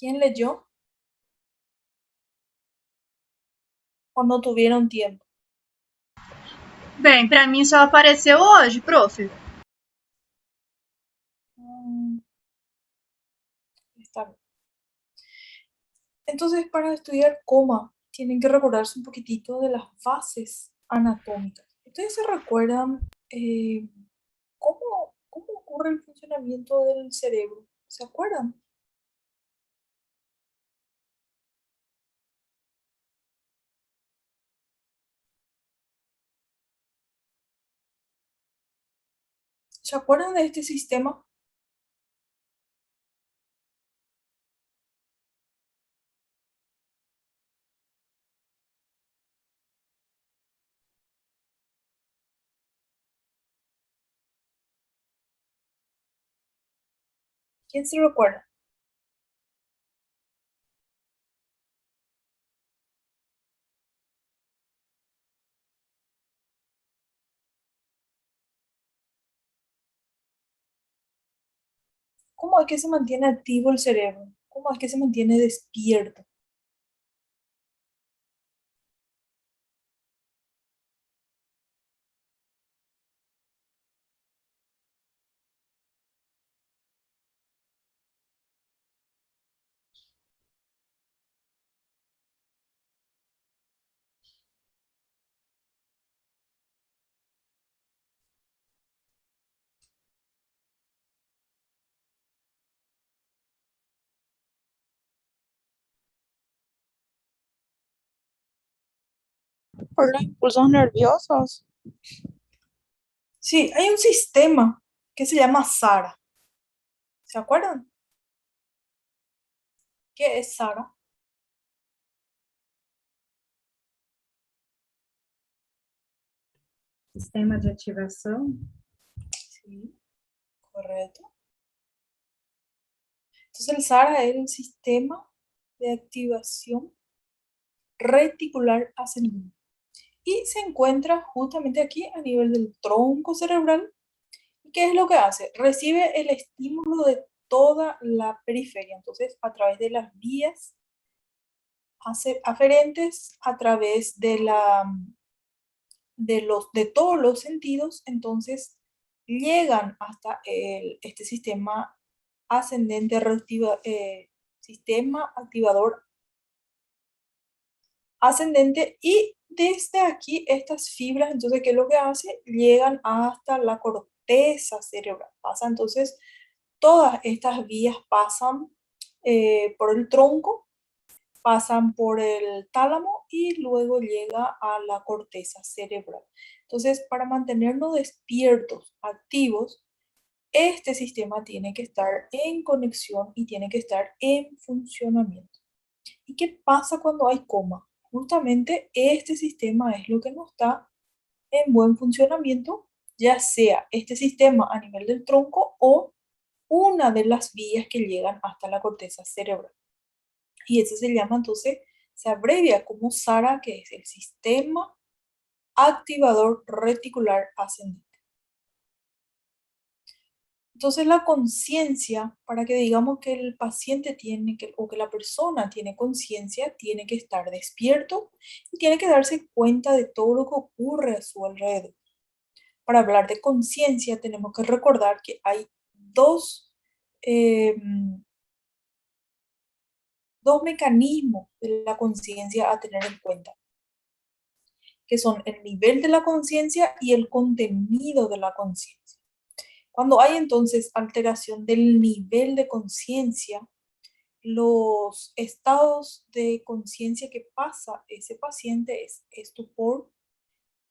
¿Quién leyó o no tuvieron tiempo? Bem, para mim só apareceu hoje, prof. Mm, Está bien. Entonces, para estudiar coma, tienen que recordarse un poquitito de las bases anatómicas. ¿Ustedes se recuerdan cómo ocurre el funcionamiento del cerebro? ¿Se acuerdan? ¿Se acuerdan de este sistema? ¿Quién se recuerda? ¿Cómo es que se mantiene activo el cerebro? ¿Cómo es que se mantiene despierto? Por los impulsos nerviosos. Sí, hay un sistema que se llama SARA. ¿Se acuerdan? ¿Qué es SARA? Sistema de ativação. Sí, correcto. Entonces el SARA es el sistema de activación reticular ascendente y se encuentra justamente aquí a nivel del tronco cerebral. ¿Y qué es lo que hace? Recibe el estímulo de toda la periferia, entonces a través de las vías aferentes, a través de todos los sentidos, entonces llegan hasta este sistema ascendente sistema activador ascendente, y desde aquí estas fibras, entonces, ¿qué es lo que hace? Llegan hasta la corteza cerebral. Pasa entonces, todas estas vías pasan por el tronco, pasan por el tálamo y luego llega a la corteza cerebral. Entonces, para mantenernos despiertos, activos, este sistema tiene que estar en conexión y tiene que estar en funcionamiento. ¿Y qué pasa cuando hay coma? Justamente este sistema es lo que no está en buen funcionamiento, ya sea este sistema a nivel del tronco o una de las vías que llegan hasta la corteza cerebral. Y ese se llama entonces, se abrevia como SARA, que es el sistema activador reticular ascendente. Entonces la conciencia, para que digamos que el paciente tiene que, o que la persona tiene conciencia, tiene que estar despierto y tiene que darse cuenta de todo lo que ocurre a su alrededor. Para hablar de conciencia tenemos que recordar que hay eh, dos mecanismos de la conciencia a tener en cuenta, que son el nivel de la conciencia y el contenido de la conciencia. Cuando hay entonces alteración del nivel de conciencia, los estados de conciencia que pasa ese paciente es estupor,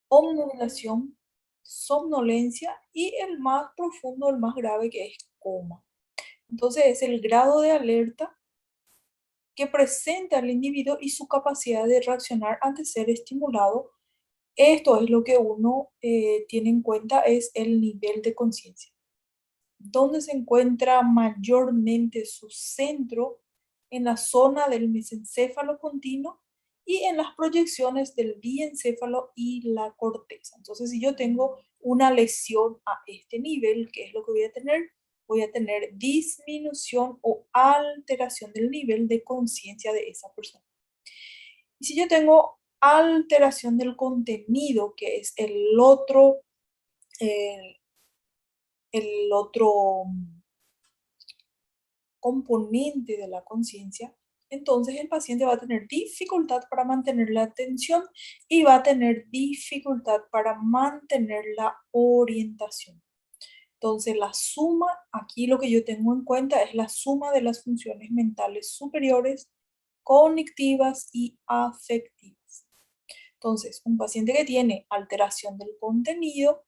obnubilación, somnolencia y el más profundo, el más grave, que es coma. Entonces es el grado de alerta que presenta el individuo y su capacidad de reaccionar ante ser estimulado. Esto es lo que uno tiene en cuenta, es el nivel de conciencia. Donde se encuentra mayormente su centro, en la zona del mesencéfalo continuo y en las proyecciones del diencéfalo y la corteza. Entonces, si yo tengo una lesión a este nivel, ¿qué es lo que voy a tener? Voy a tener disminución o alteración del nivel de conciencia de esa persona. Y si yo tengo alteración del contenido, que es el otro componente de la conciencia, entonces el paciente va a tener dificultad para mantener la atención y va a tener dificultad para mantener la orientación. Entonces la suma, aquí lo que yo tengo en cuenta es la suma de las funciones mentales superiores, cognitivas y afectivas. Entonces, un paciente que tiene alteración del contenido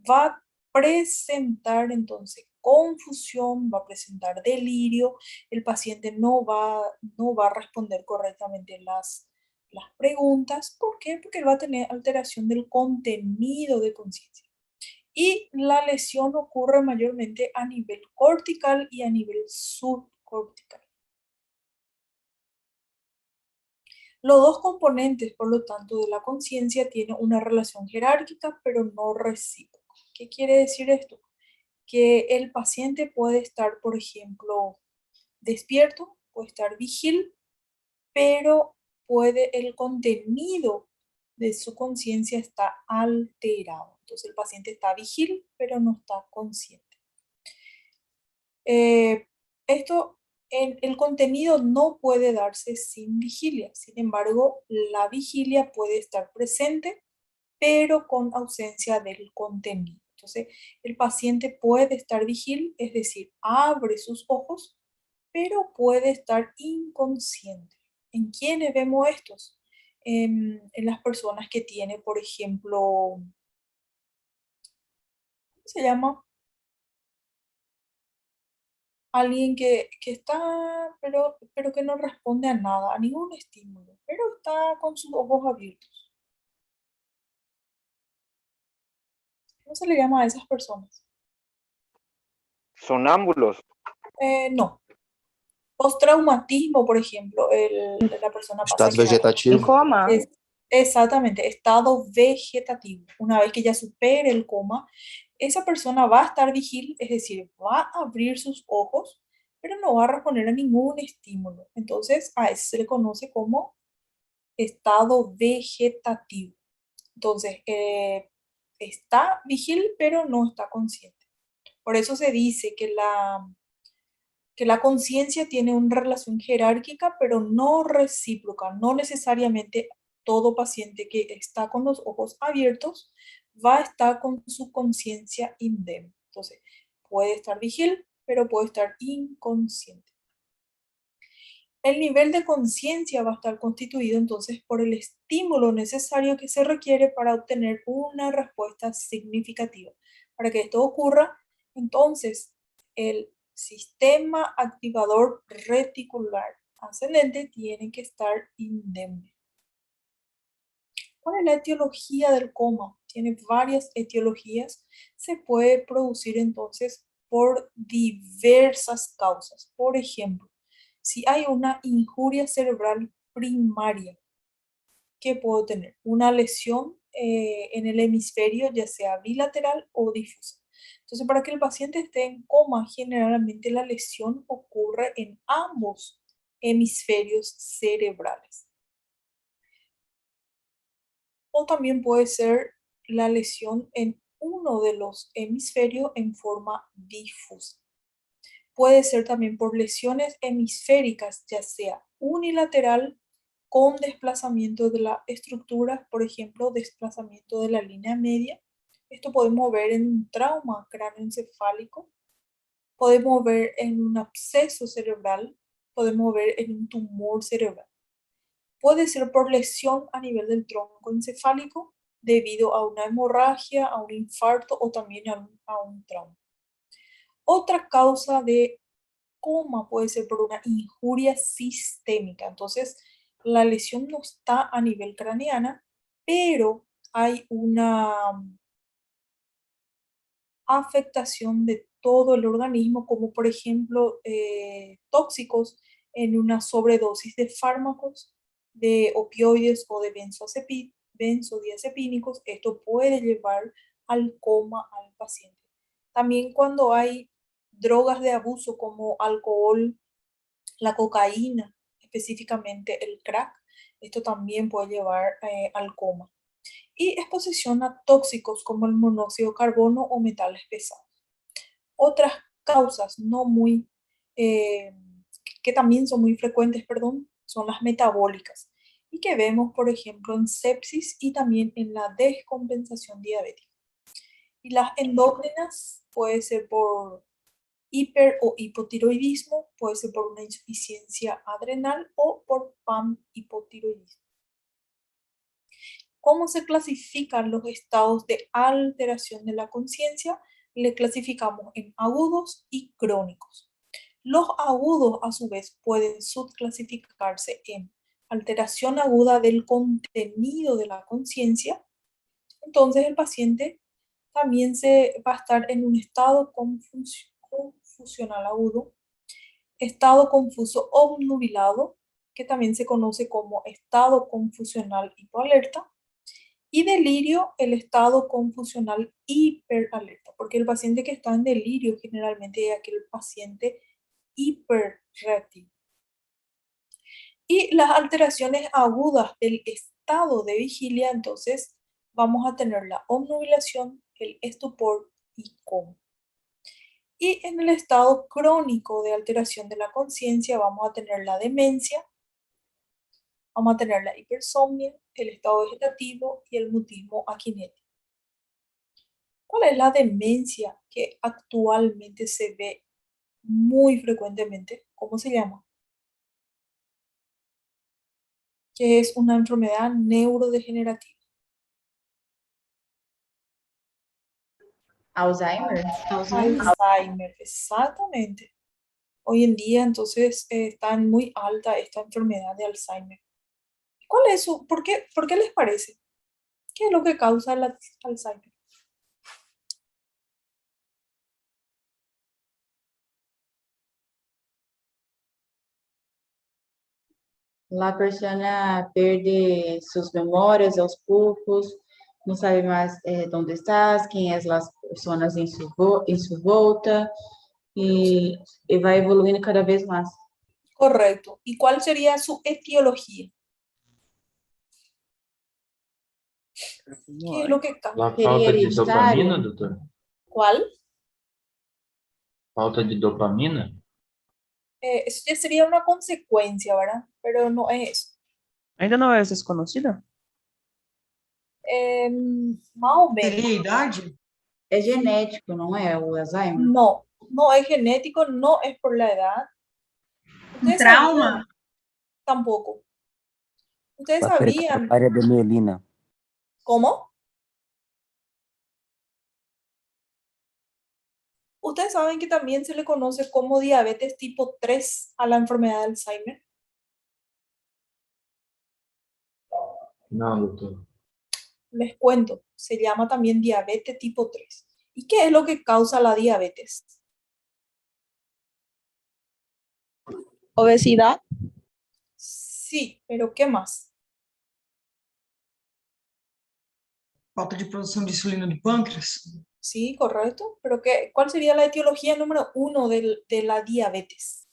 va a presentar entonces confusión, va a presentar delirio, el paciente no va a responder correctamente las preguntas. ¿Por qué? Porque él va a tener alteración del contenido de conciencia. Y la lesión ocurre mayormente a nivel cortical y a nivel subcortical. Los dos componentes, por lo tanto, de la conciencia tienen una relación jerárquica, pero no recíproca. ¿Qué quiere decir esto? Que el paciente puede estar, por ejemplo, despierto, puede estar vigil, pero el contenido de su conciencia está alterado. Entonces el paciente está vigil, pero no está consciente. Esto, el contenido no puede darse sin vigilia. Sin embargo, la vigilia puede estar presente, pero con ausencia del contenido. Entonces, el paciente puede estar vigil, es decir, abre sus ojos, pero puede estar inconsciente. ¿En quiénes vemos estos? En las personas que tienen, por ejemplo, ¿cómo se llama? Alguien que está, pero que no responde a nada, a ningún estímulo, pero está con sus ojos abiertos. ¿Cómo se le llama a esas personas? Sonámbulos. No. Postraumatismo, por ejemplo, la persona pasa Estado que Em vegetativo. coma? es exactamente estado vegetativo. Una vez que ya supere el coma, esa persona va a estar vigil, es decir, va a abrir sus ojos, pero no va a responder a ningún estímulo. Entonces, a eso se le conoce como estado vegetativo. Entonces, está vigil, pero no está consciente. Por eso se dice que la conciencia tiene una relación jerárquica, pero no recíproca. No necesariamente todo paciente que está con los ojos abiertos va a estar con su conciencia indemne. Entonces, puede estar vigil, pero puede estar inconsciente. El nivel de conciencia va a estar constituido entonces por el estímulo necesario que se requiere para obtener una respuesta significativa. Para que esto ocurra, entonces el sistema activador reticular ascendente tiene que estar indemne. ¿Cuál es la etiología del coma? Tiene varias etiologías. Se puede producir entonces por diversas causas. Por ejemplo, si hay una injuria cerebral primaria, ¿qué puedo tener? Una lesión en el hemisferio, ya sea bilateral o difusa. Entonces, para que el paciente esté en coma, generalmente la lesión ocurre en ambos hemisferios cerebrales. O también puede ser la lesión en uno de los hemisferios en forma difusa. Puede ser también por lesiones hemisféricas, ya sea unilateral con desplazamiento de la estructura, por ejemplo, desplazamiento de la línea media. Esto podemos ver en un trauma cráneoencefálico, podemos ver en un absceso cerebral, podemos ver en un tumor cerebral. Puede ser por lesión a nivel del tronco encefálico debido a una hemorragia, a un infarto o también a un trauma. Otra causa de coma puede ser por una injuria sistémica. Entonces, la lesión no está a nivel craneana, pero hay una afectación de todo el organismo, como por ejemplo tóxicos en una sobredosis de fármacos, de opioides o de benzodiazepínicos. Esto puede llevar al coma al paciente. También cuando hay drogas de abuso como alcohol, la cocaína, específicamente el crack. Esto también puede llevar al coma. Y exposición a tóxicos como el monóxido de carbono o metales pesados. Otras causas no muy, que también son muy frecuentes, perdón, son las metabólicas y que vemos, por ejemplo, en sepsis y también en la descompensación diabética. Y las endógenas puede ser por hiper o hipotiroidismo, puede ser por una insuficiencia adrenal o por panhipotiroidismo. ¿Cómo se clasifican los estados de alteración de la conciencia? Le clasificamos en agudos y crónicos. Los agudos, a su vez, pueden subclasificarse en alteración aguda del contenido de la conciencia. Entonces, el paciente también va a estar en un estado confusional agudo, estado confuso obnubilado, que también se conoce como estado confusional hipoalerta, y delirio, el estado confusional hiperalerta, porque el paciente que está en delirio generalmente es aquel paciente hiperreactivo. Y las alteraciones agudas del estado de vigilia, entonces vamos a tener la obnubilación, el estupor y coma. Y en el estado crónico de alteración de la conciencia vamos a tener la demencia, vamos a tener la hipersomnia, el estado vegetativo y el mutismo akinético. ¿Cuál es la demencia que actualmente se ve muy frecuentemente? ¿Cómo se llama? Que es una enfermedad neurodegenerativa. Alzheimer. Alzheimer, exactamente. Hoy en día, entonces, está muy alta esta enfermedad de Alzheimer. ¿Cuál es por qué les parece? ¿Qué es lo que causa el Alzheimer? La persona perde sus memórias aos poucos, não sabe mais onde estás, quem é as pessoas em sua volta, e vai evoluindo cada vez mais. Correcto. ¿Y cuál sería su etiología? ¿Qué es lo que causa? La Seria falta de hereditário? dopamina, doutor? ¿Cuál? Falta de dopamina? Eso ya sería una consecuencia, ¿verdad? Pero no es eso. Ainda não é desconhecida? Más o menos. Seria a idade? É genético, não é, o Alzheimer? No, no es genético, no es por la edad. Um ¿Ustedes trauma? sabían? Tampoco. ¿Ustedes La sabían área de mielina. cómo? ¿Ustedes saben que también se le conoce como diabetes tipo 3 a la enfermedad de Alzheimer? Não, doutor. Les cuento, se llama también diabetes tipo 3. ¿Y qué es lo que causa la diabetes? Obesidad. Sí, pero ¿qué más? Falta de produção de insulina do pâncreas? Sí, correcto. Pero ¿cuál sería la etiología número 1 de la diabetes?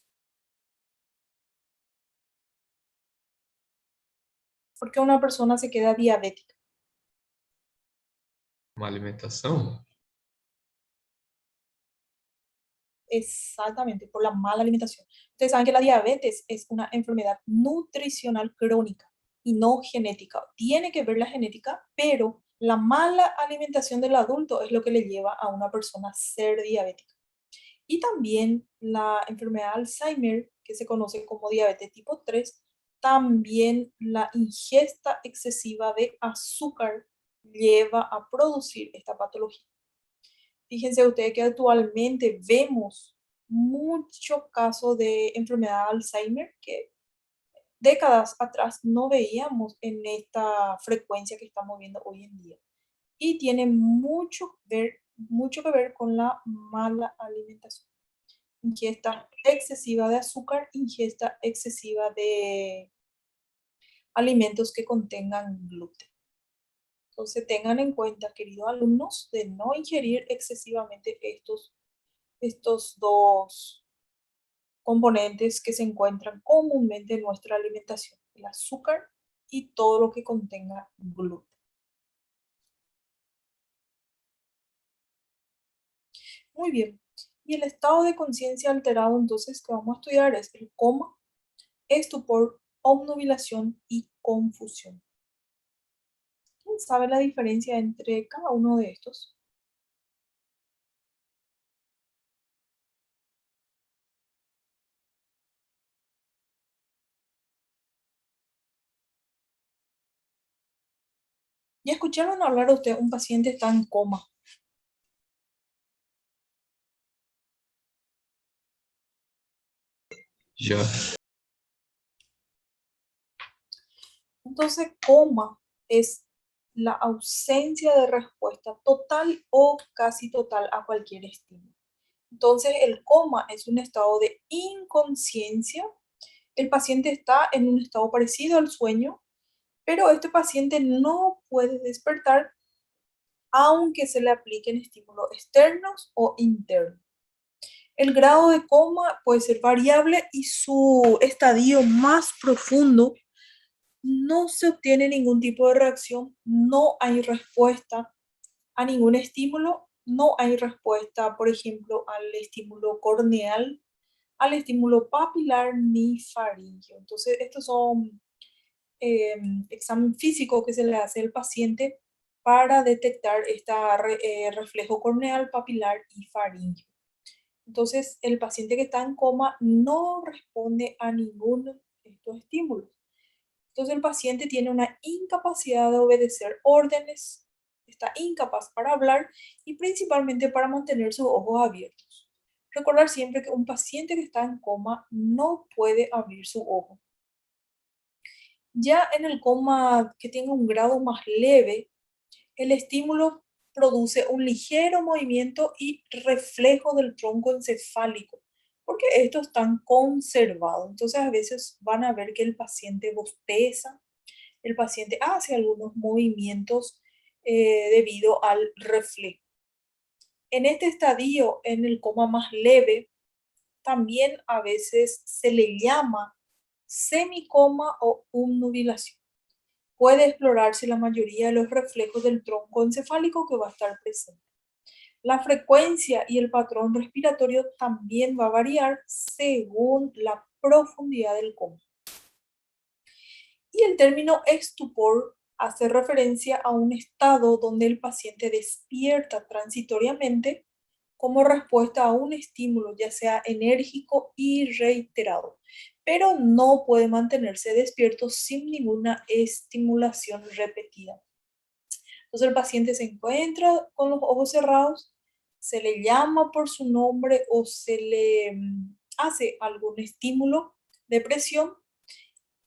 ¿Por qué una persona se queda diabética? Uma alimentação? Exactamente, por la mala alimentación. Ustedes saben que la diabetes es una enfermedad nutricional crónica y no genética. Tiene que ver la genética, pero la mala alimentación del adulto es lo que le lleva a una persona a ser diabética. Y también la enfermedad de Alzheimer, que se conoce como diabetes tipo 3, también la ingesta excesiva de azúcar lleva a producir esta patología. Fíjense ustedes que actualmente vemos muchos casos de enfermedad de Alzheimer que décadas atrás no veíamos en esta frecuencia que estamos viendo hoy en día. Y tiene mucho que ver con la mala alimentación. Ingesta excesiva de azúcar, ingesta excesiva de alimentos que contengan gluten. Entonces tengan en cuenta, queridos alumnos, de no ingerir excesivamente estos dos componentes que se encuentran comúnmente en nuestra alimentación: el azúcar y todo lo que contenga gluten. Muy bien. Y el estado de conciencia alterado, entonces, que vamos a estudiar es el coma, estupor, obnubilación y confusión. ¿Quién sabe la diferencia entre cada uno de estos? ¿Ya escucharon hablar usted un paciente está en coma? Já. Entonces, coma es la ausencia de respuesta total o casi total a cualquier estímulo. Entonces, el coma es un estado de inconsciencia. El paciente está en un estado parecido al sueño, pero este paciente no puede despertar aunque se le apliquen estímulos externos o internos. El grado de coma puede ser variable y su estadio más profundo no se obtiene ningún tipo de reacción, no hay respuesta a ningún estímulo, no hay respuesta, por ejemplo, al estímulo corneal, al estímulo papilar ni faríngeo. Entonces, estos son examen físico que se le hace al paciente para detectar este reflejo corneal, papilar y faríngeo. Entonces, el paciente que está en coma no responde a ninguno de estos estímulos. Entonces, el paciente tiene una incapacidad de obedecer órdenes, está incapaz para hablar y principalmente para mantener sus ojos abiertos. Recordar siempre que un paciente que está en coma no puede abrir su ojo. Ya en el coma que tenga un grado más leve, el estímulo produce un ligero movimiento y reflejo del tronco encefálico, porque estos están conservados. Entonces a veces van a ver que el paciente bosteza, el paciente hace algunos movimientos debido al reflejo. En este estadio, en el coma más leve, también a veces se le llama semicoma o obnubilación. Puede explorarse la mayoría de los reflejos del tronco encefálico que va a estar presente. La frecuencia y el patrón respiratorio también va a variar según la profundidad del coma. Y el término estupor hace referencia a un estado donde el paciente despierta transitoriamente como respuesta a un estímulo, ya sea enérgico y reiterado, pero no puede mantenerse despierto sin ninguna estimulación repetida. Entonces el paciente se encuentra con los ojos cerrados, se le llama por su nombre o se le hace algún estímulo de presión.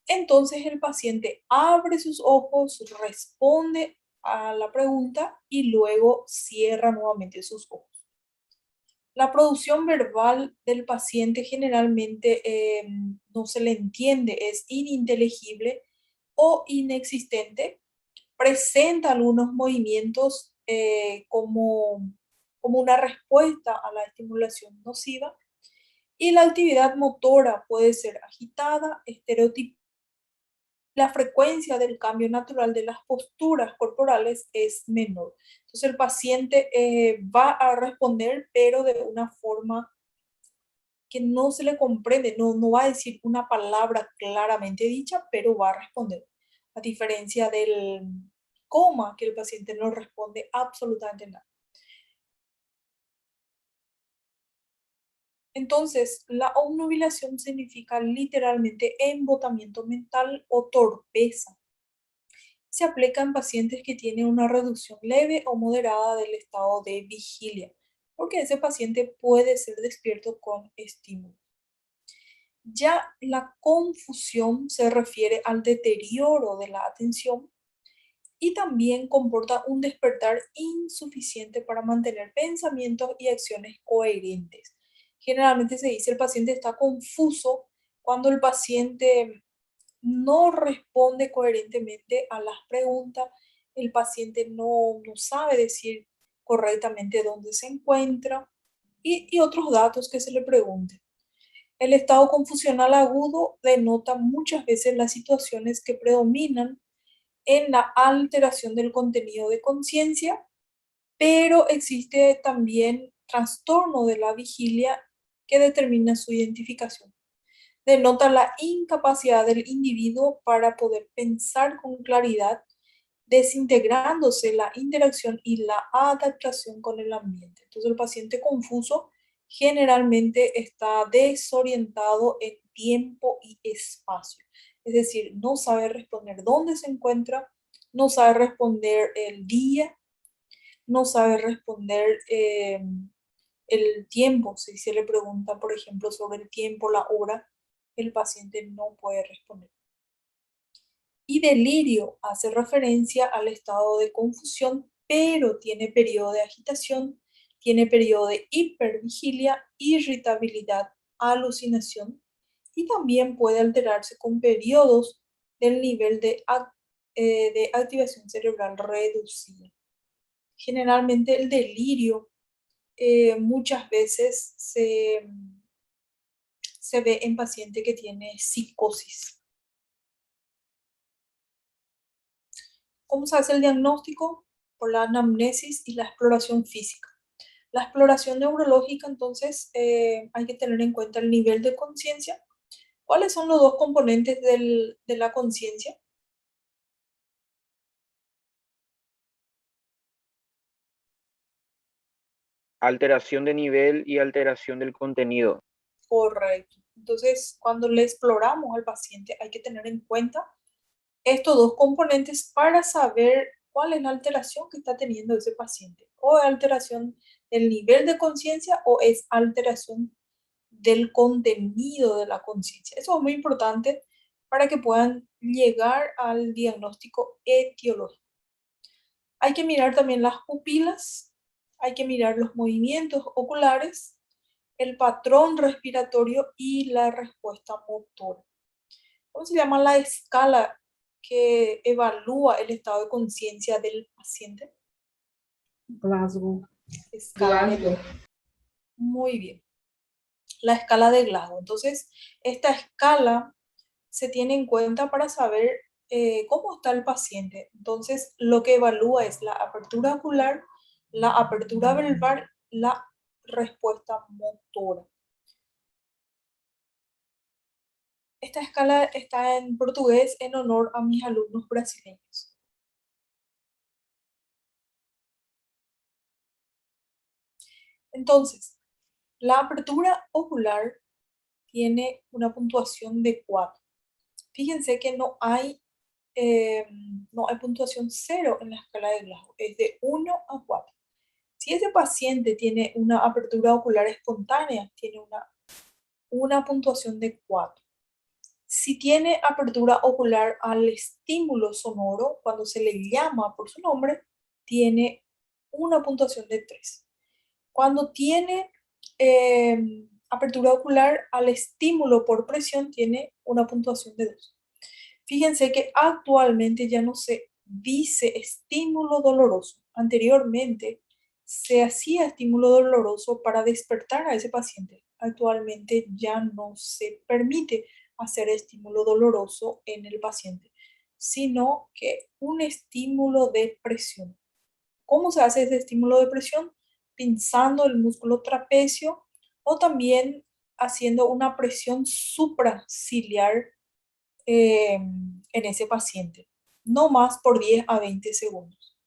Entonces el paciente abre sus ojos, responde a la pregunta y luego cierra nuevamente sus ojos. La producción verbal del paciente generalmente no se le entiende, es ininteligible o inexistente. Presenta algunos movimientos como una respuesta a la estimulación nociva y la actividad motora puede ser agitada, estereotipada. La frecuencia del cambio natural de las posturas corporales es menor. Entonces el paciente va a responder, pero de una forma que no se le comprende, no va a decir una palabra claramente dicha, pero va a responder. A diferencia del coma, que el paciente no responde absolutamente nada. Entonces, la obnubilación significa literalmente embotamiento mental o torpeza. Se aplica en pacientes que tienen una reducción leve o moderada del estado de vigilia, porque ese paciente puede ser despierto con estímulo. Ya la confusión se refiere al deterioro de la atención y también comporta un despertar insuficiente para mantener pensamientos y acciones coherentes. Generalmente se dice el paciente está confuso cuando el paciente no responde coherentemente a las preguntas, el paciente no sabe decir correctamente dónde se encuentra y otros datos que se le pregunten. El estado confusional agudo denota muchas veces las situaciones que predominan en la alteración del contenido de conciencia, pero existe también trastorno de la vigilia que determina su identificación. Denota la incapacidad del individuo para poder pensar con claridad, desintegrándose la interacción y la adaptación con el ambiente. Entonces el paciente confuso generalmente está desorientado en tiempo y espacio. Es decir, no sabe responder dónde se encuentra, no sabe responder el día, no sabe responder el tiempo. Si se le pregunta, por ejemplo, sobre el tiempo, la hora, el paciente no puede responder. Y delirio hace referencia al estado de confusión, pero tiene periodo de agitación, tiene periodo de hipervigilia, irritabilidad, alucinación, y también puede alterarse con periodos del nivel de activación cerebral reducida. Generalmente el delirio muchas veces se ve en paciente que tiene psicosis. ¿Cómo se hace el diagnóstico? Por la anamnesis y la exploración física. La exploración neurológica, entonces, hay que tener en cuenta el nivel de conciencia. ¿Cuáles son los dos componentes de la conciencia? Alteración de nivel y alteración del contenido. Correcto. Entonces, cuando le exploramos al paciente, hay que tener en cuenta estos dos componentes para saber cuál es la alteración que está teniendo ese paciente. O es alteración del nivel de conciencia o es alteración del contenido de la conciencia. Eso es muy importante para que puedan llegar al diagnóstico etiológico. Hay que mirar también las pupilas, hay que mirar los movimientos oculares, el patrón respiratorio y la respuesta motora. ¿Cómo se llama la escala que evalúa el estado de conciencia del paciente? Glasgow. Escala de Glasgow. Muy bien. La escala de Glasgow. Entonces, esta escala se tiene en cuenta para saber cómo está el paciente. Entonces, lo que evalúa es la apertura ocular, la apertura verbal, la respuesta motora. Esta escala está en portugués en honor a mis alumnos brasileños. Entonces, la apertura ocular tiene una puntuación de 4. Fíjense que no hay puntuación 0 en la escala de Glasgow, es de 1 a 4. Si ese paciente tiene una apertura ocular espontánea, tiene una puntuación de 4. Si tiene apertura ocular al estímulo sonoro, cuando se le llama por su nombre, tiene una puntuación de 3. Cuando tiene apertura ocular al estímulo por presión, tiene una puntuación de 2. Fíjense que actualmente ya no se dice estímulo doloroso. Anteriormente se hacía estímulo doloroso para despertar a ese paciente. Actualmente ya no se permite hacer estímulo doloroso en el paciente, sino que un estímulo de presión. ¿Cómo se hace ese estímulo de presión? Pinzando el músculo trapecio o también haciendo una presión supraciliar en ese paciente, no más por 10 a 20 segundos.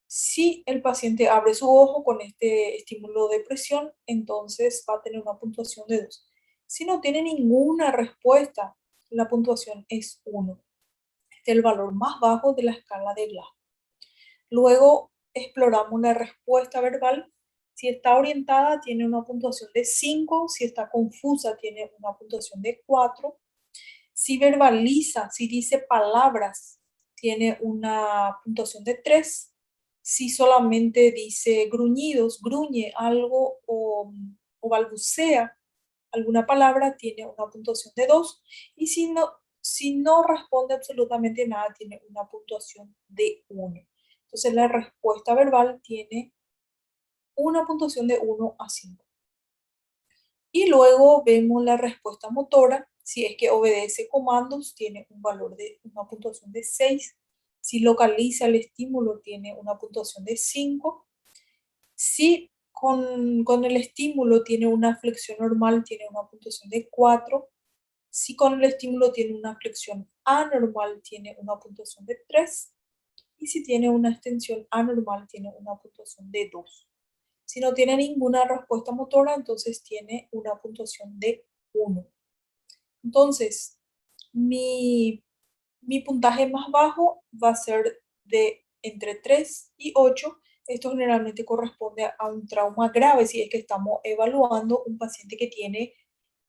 Si el paciente abre su ojo con este estímulo de presión, entonces va a tener una puntuación de 2. Si no tiene ninguna respuesta, la puntuación es 1. Este es el valor más bajo de la escala de Glasgow. Luego exploramos la respuesta verbal. Si está orientada, tiene una puntuación de 5. Si está confusa, tiene una puntuación de 4. Si verbaliza, si dice palabras, tiene una puntuación de 3. Si solamente dice gruñidos, gruñe algo o balbucea alguna palabra, tiene una puntuación de 2. Y si no responde absolutamente nada, tiene una puntuación de 1. Entonces la respuesta verbal tiene una puntuación de 1 a 5. Y luego vemos la respuesta motora. Si es que obedece comandos, tiene un valor de una puntuación de 6. Si localiza el estímulo, tiene una puntuación de 5. Si con el estímulo tiene una flexión normal, tiene una puntuación de 4. Si con el estímulo tiene una flexión anormal, tiene una puntuación de 3. Y si tiene una extensión anormal, tiene una puntuación de 2. Si no tiene ninguna respuesta motora, entonces tiene una puntuación de 1. Entonces, mi puntaje más bajo va a ser de entre 3 y 8. Esto generalmente corresponde a un trauma grave si es que estamos evaluando un paciente que tiene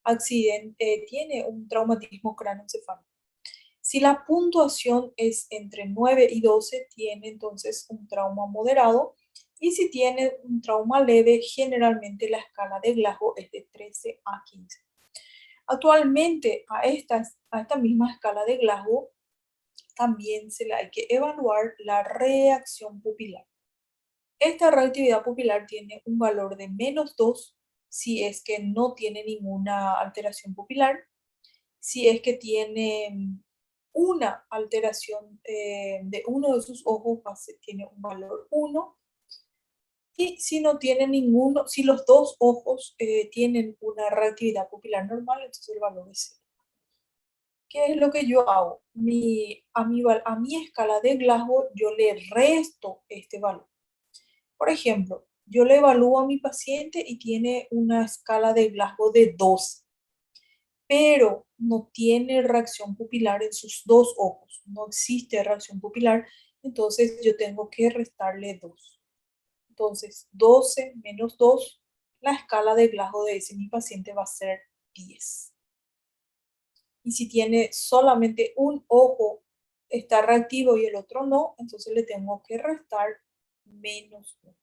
accidente, tiene un traumatismo cráneoencefálico. Si la puntuación es entre 9 y 12, tiene entonces un trauma moderado. Y si tiene un trauma leve, generalmente la escala de Glasgow es de 13 a 15. Actualmente a esta misma escala de Glasgow también se le hay que evaluar la reacción pupilar. Esta reactividad pupilar tiene un valor de -2 si es que no tiene ninguna alteración pupilar. Si es que tiene una alteración de uno de sus ojos, tiene un valor 1. Y si no tiene ninguno, si los dos ojos tienen una reactividad pupilar normal, entonces el valor es 0. ¿Qué es lo que yo hago? A mi escala de Glasgow yo le resto este valor. Por ejemplo, yo le evalúo a mi paciente y tiene una escala de Glasgow de 2, pero no tiene reacción pupilar en sus dos ojos. No existe reacción pupilar, entonces yo tengo que restarle 2. Entonces, 12 menos 2, la escala de Glasgow de ese mi paciente va a ser 10. Y si tiene solamente un ojo está reactivo y el otro no, entonces le tengo que restar -1.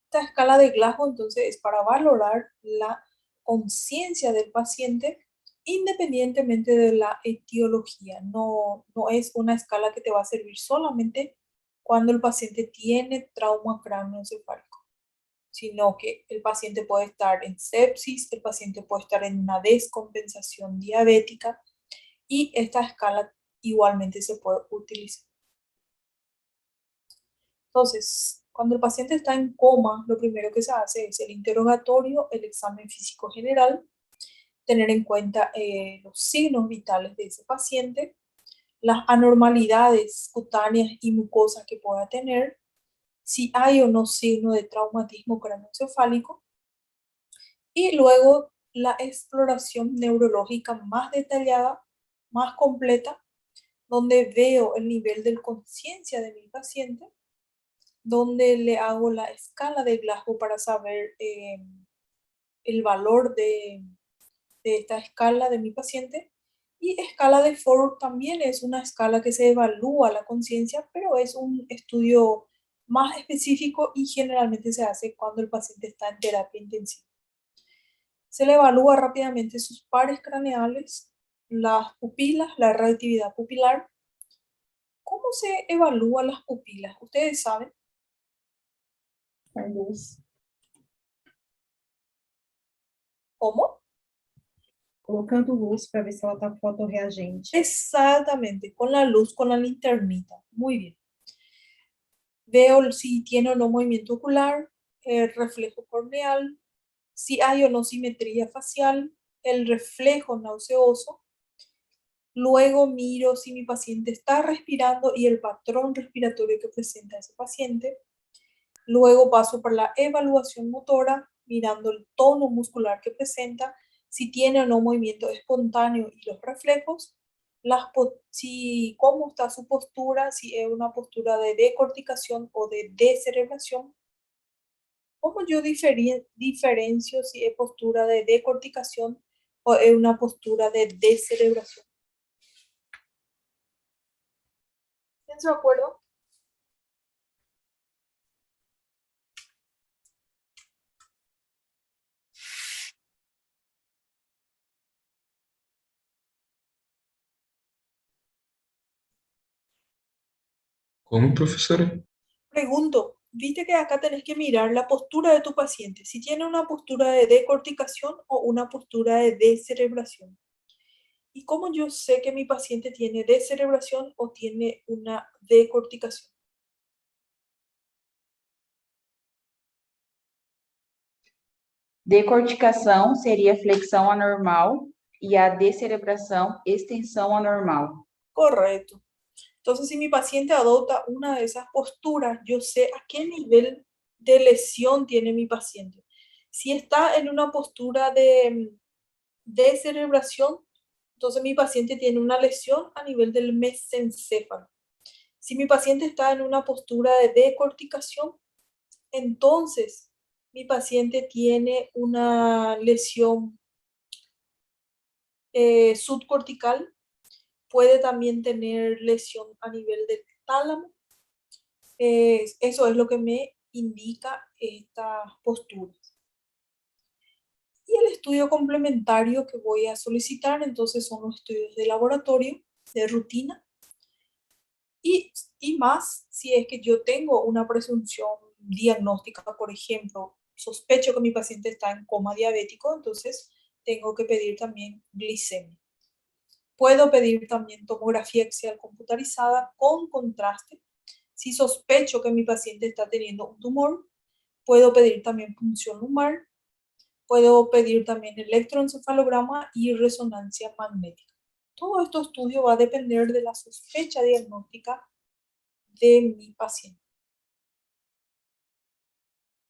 Esta escala de Glasgow entonces es para valorar la conciencia del paciente independientemente de la etiología. No es una escala que te va a servir solamente cuando el paciente tiene trauma cráneoencefálico, sino que el paciente puede estar en sepsis, el paciente puede estar en una descompensación diabética y esta escala igualmente se puede utilizar. Entonces, cuando el paciente está en coma, lo primero que se hace es el interrogatorio, el examen físico general, tener en cuenta los signos vitales de ese paciente, las anormalidades cutáneas y mucosas que pueda tener, si hay o no signo de traumatismo craneoencefálico, y luego la exploración neurológica más detallada, más completa, donde veo el nivel de conciencia de mi paciente, donde le hago la escala de Glasgow para saber el valor de esta escala de mi paciente. Y escala de Ford también es una escala que se evalúa la conciencia, pero es un estudio más específico y generalmente se hace cuando el paciente está en terapia intensiva. Se le evalúa rápidamente sus pares craneales, las pupilas, la reactividad pupilar. ¿Cómo se evalúan las pupilas? ¿Ustedes saben? A luz. ¿Cómo? Colocando luz para ver se ela está fotorreagente. Exactamente, con la luz, con la linternita. Muy bien. Veo si tiene o no movimiento ocular, el reflejo corneal, si hay o no simetría facial, el reflejo nauseoso. Luego miro si mi paciente está respirando y el patrón respiratorio que presenta ese paciente. Luego paso por la evaluación motora, mirando el tono muscular que presenta, si tiene o no movimiento espontáneo y los reflejos, cómo está su postura, si es una postura de decorticación o de descerebración. ¿Cómo yo diferencio si es postura de decorticación o es una postura de descerebración? ¿Están de acuerdo? Como, professora? Pregunto, viste que acá tenés que mirar la postura de tu paciente, si tiene una postura de decorticación o una postura de descerebración. ¿Y cómo yo sé que mi paciente tiene descerebración o tiene una decorticación? Decorticação seria flexão anormal e a descerebração, extensão anormal. Correcto. Entonces, si mi paciente adopta una de esas posturas, yo sé a qué nivel de lesión tiene mi paciente. Si está en una postura de descerebración, entonces mi paciente tiene una lesión a nivel del mesencéfalo. Si mi paciente está en una postura de decorticación, entonces mi paciente tiene una lesión subcortical, puede también tener lesión a nivel del tálamo. Eso es lo que me indica estas posturas. Y el estudio complementario que voy a solicitar, entonces, son los estudios de laboratorio, de rutina, y más si es que yo tengo una presunción diagnóstica, por ejemplo, sospecho que mi paciente está en coma diabético, entonces tengo que pedir también glicemia. Puedo pedir también tomografía axial computarizada con contraste. Si sospecho que mi paciente está teniendo un tumor, puedo pedir también punción lumbar, puedo pedir también electroencefalograma y resonancia magnética. Todo este estudio va a depender de la sospecha diagnóstica de mi paciente.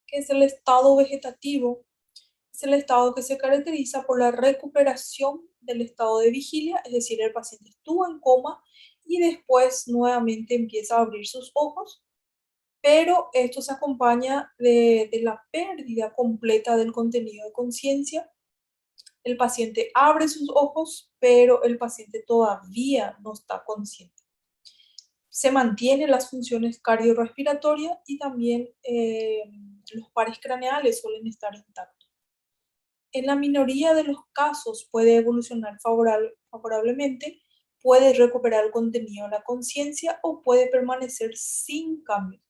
¿Qué es el estado vegetativo? Es el estado que se caracteriza por la recuperación del estado de vigilia, es decir, el paciente estuvo en coma y después nuevamente empieza a abrir sus ojos, pero esto se acompaña de la pérdida completa del contenido de conciencia. El paciente abre sus ojos, pero el paciente todavía no está consciente. Se mantienen las funciones cardiorrespiratorias y también los pares craneales suelen estar intactos. En la minoría de los casos puede evolucionar favorablemente, puede recuperar el contenido de la conciencia o puede permanecer sin cambio.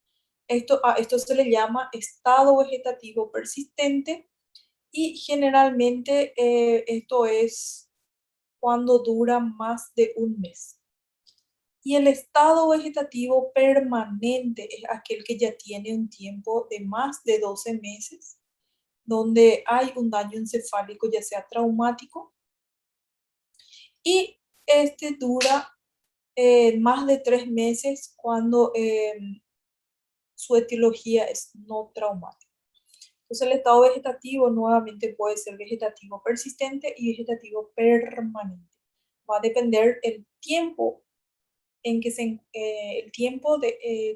A esto se le llama estado vegetativo persistente y generalmente esto es cuando dura más de un mes. Y el estado vegetativo permanente es aquel que ya tiene un tiempo de más de 12 meses, donde hay un daño encefálico, ya sea traumático, y este dura más de 3 meses cuando su etiología es no traumática. Entonces el estado vegetativo nuevamente puede ser vegetativo persistente y vegetativo permanente. Va a depender el tiempo en que que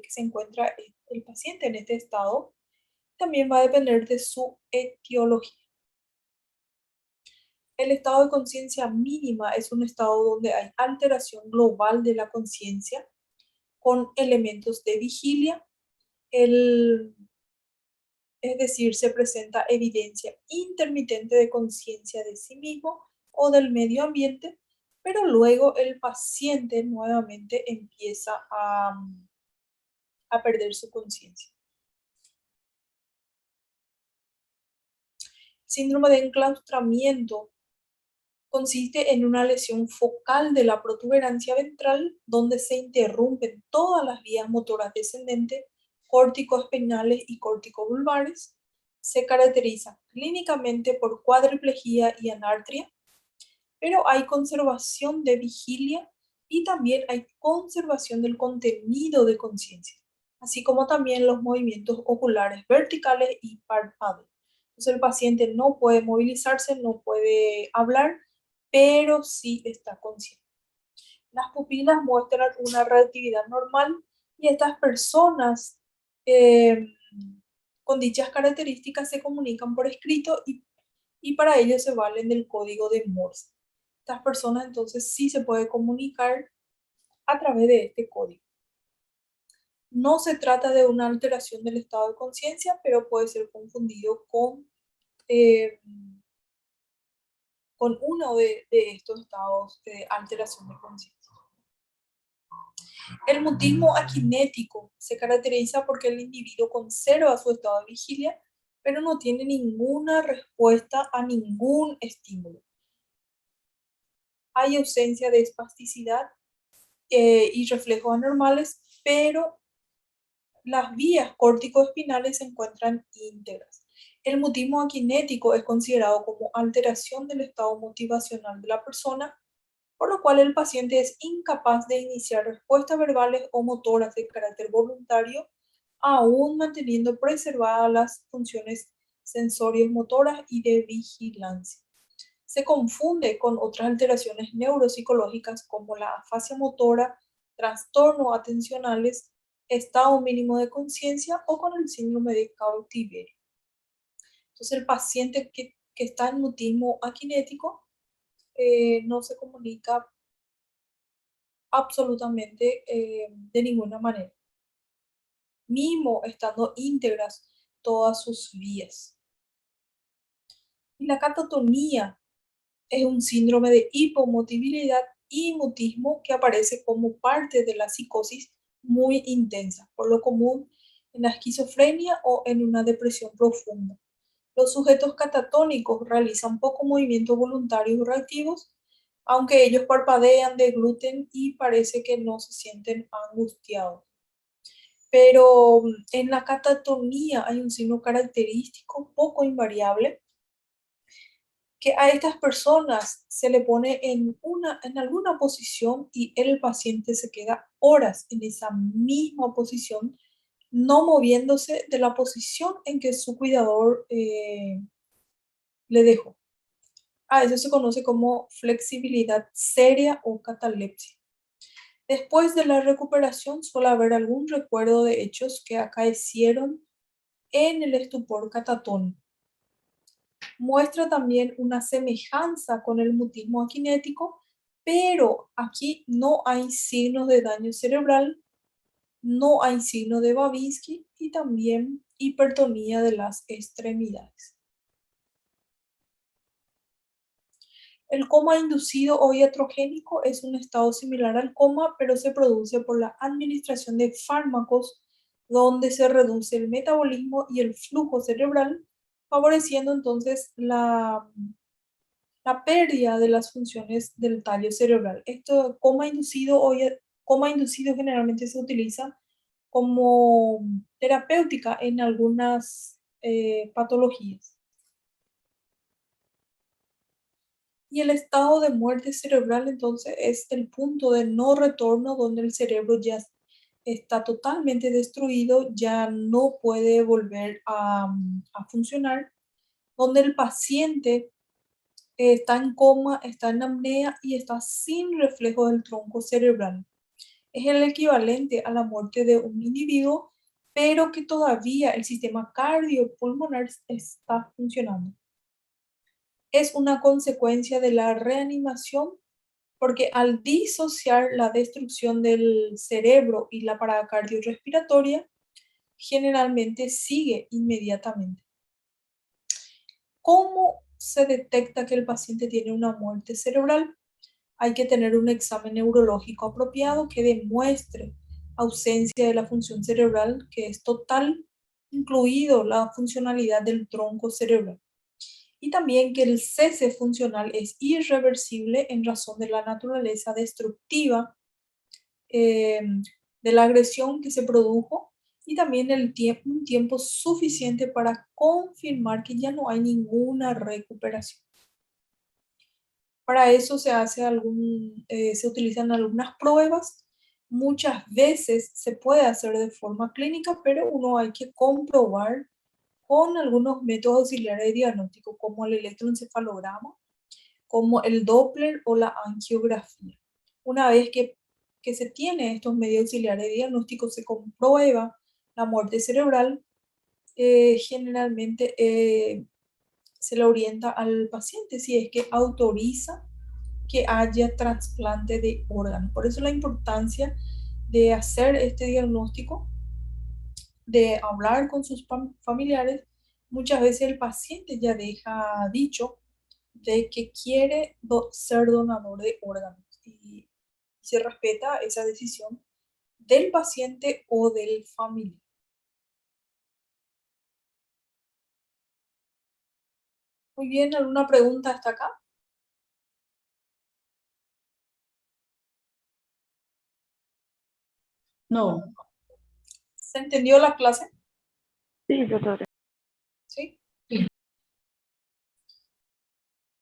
se encuentra el paciente en este estado. También va a depender de su etiología. El estado de conciencia mínima es un estado donde hay alteración global de la conciencia con elementos de vigilia. Es decir, se presenta evidencia intermitente de conciencia de sí mismo o del medio ambiente, pero luego el paciente nuevamente empieza a perder su conciencia. Síndrome de enclaustramiento consiste en una lesión focal de la protuberancia ventral donde se interrumpen todas las vías motoras descendentes, córtico-espinales y córtico-vulvares. Se caracteriza clínicamente por cuadriplejía y anartria, pero hay conservación de vigilia y también hay conservación del contenido de conciencia, así como también los movimientos oculares verticales y parpadeos. Entonces el paciente no puede movilizarse, no puede hablar, pero sí está consciente. Las pupilas muestran una reactividad normal y estas personas con dichas características se comunican por escrito y para ello se valen del código de Morse. Estas personas entonces sí se puede comunicar a través de este código. No se trata de una alteración del estado de conciencia, pero puede ser confundido con uno de estos estados de alteración de conciencia. El mutismo akinético se caracteriza porque el individuo conserva su estado de vigilia, pero no tiene ninguna respuesta a ningún estímulo. Hay ausencia de espasticidad y reflejos anormales, pero las vías córtico-espinales se encuentran íntegras. El mutismo akinético es considerado como alteración del estado motivacional de la persona, por lo cual el paciente es incapaz de iniciar respuestas verbales o motoras de carácter voluntario, aún manteniendo preservadas las funciones sensorias motoras y de vigilancia. Se confunde con otras alteraciones neuropsicológicas como la afasia motora, trastornos atencionales, estado mínimo de conciencia o con el síndrome de cautiverio. Entonces el paciente que está en mutismo akinético no se comunica absolutamente de ninguna manera, mismo estando íntegras todas sus vías. Y la catatonía es un síndrome de hipomotilidad y mutismo que aparece como parte de la psicosis muy intensa, por lo común en la esquizofrenia o en una depresión profunda. Los sujetos catatónicos realizan pocos movimientos voluntarios o reactivos, aunque ellos parpadean, degluten y parece que no se sienten angustiados. Pero en la catatonía hay un signo característico poco invariable, que a estas personas se le pone en alguna posición y el paciente se queda horas en esa misma posición, no moviéndose de la posición en que su cuidador le dejó. A eso se conoce como flexibilidad seria o catalepsia. Después de la recuperación suele haber algún recuerdo de hechos que acaecieron en el estupor catatónico. Muestra también una semejanza con el mutismo akinético, pero aquí no hay signos de daño cerebral, no hay signo de Babinski y también hipertonía de las extremidades. El coma inducido o iatrogénico es un estado similar al coma, pero se produce por la administración de fármacos donde se reduce el metabolismo y el flujo cerebral, favoreciendo entonces la pérdida de las funciones del tallo cerebral. Esto, coma inducido generalmente se utiliza como terapéutica en algunas patologías. Y el estado de muerte cerebral entonces es el punto de no retorno donde el cerebro ya está totalmente destruido, ya no puede volver a funcionar, donde el paciente está en coma, está en apnea y está sin reflejo del tronco cerebral. Es el equivalente a la muerte de un individuo, pero que todavía el sistema cardiopulmonar está funcionando. Es una consecuencia de la reanimación porque al disociar la destrucción del cerebro y la parada cardiorrespiratoria, generalmente sigue inmediatamente. ¿Cómo se detecta que el paciente tiene una muerte cerebral? Hay que tener un examen neurológico apropiado que demuestre ausencia de la función cerebral, que es total, incluido la funcionalidad del tronco cerebral. Y también que el cese funcional es irreversible en razón de la naturaleza destructiva de la agresión que se produjo y también un tiempo suficiente para confirmar que ya no hay ninguna recuperación. Para eso se utilizan algunas pruebas. Muchas veces se puede hacer de forma clínica, pero uno hay que comprobar con algunos métodos auxiliares de diagnóstico, como el electroencefalograma, como el Doppler o la angiografía. Una vez que se tiene estos medios auxiliares de diagnóstico, se comprueba la muerte cerebral, generalmente se le orienta al paciente si es que autoriza que haya trasplante de órganos. Por eso la importancia de hacer este diagnóstico, de hablar con sus familiares. Muchas veces el paciente ya deja dicho de que quiere ser donador de órganos y se respeta esa decisión del paciente o del familiar. Muy bien, ¿alguna pregunta hasta acá? No. ¿Se entendió la clase? Sí, doctora. ¿Sí?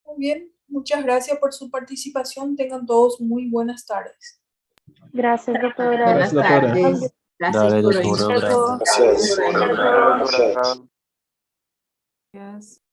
Muy bien, muchas gracias por su participación. Tengan todos muy buenas tardes. Gracias, doctora. Buenas tardes. Gracias Dale, por doctora, hoy. gracias. Gracias, doctora. Yes.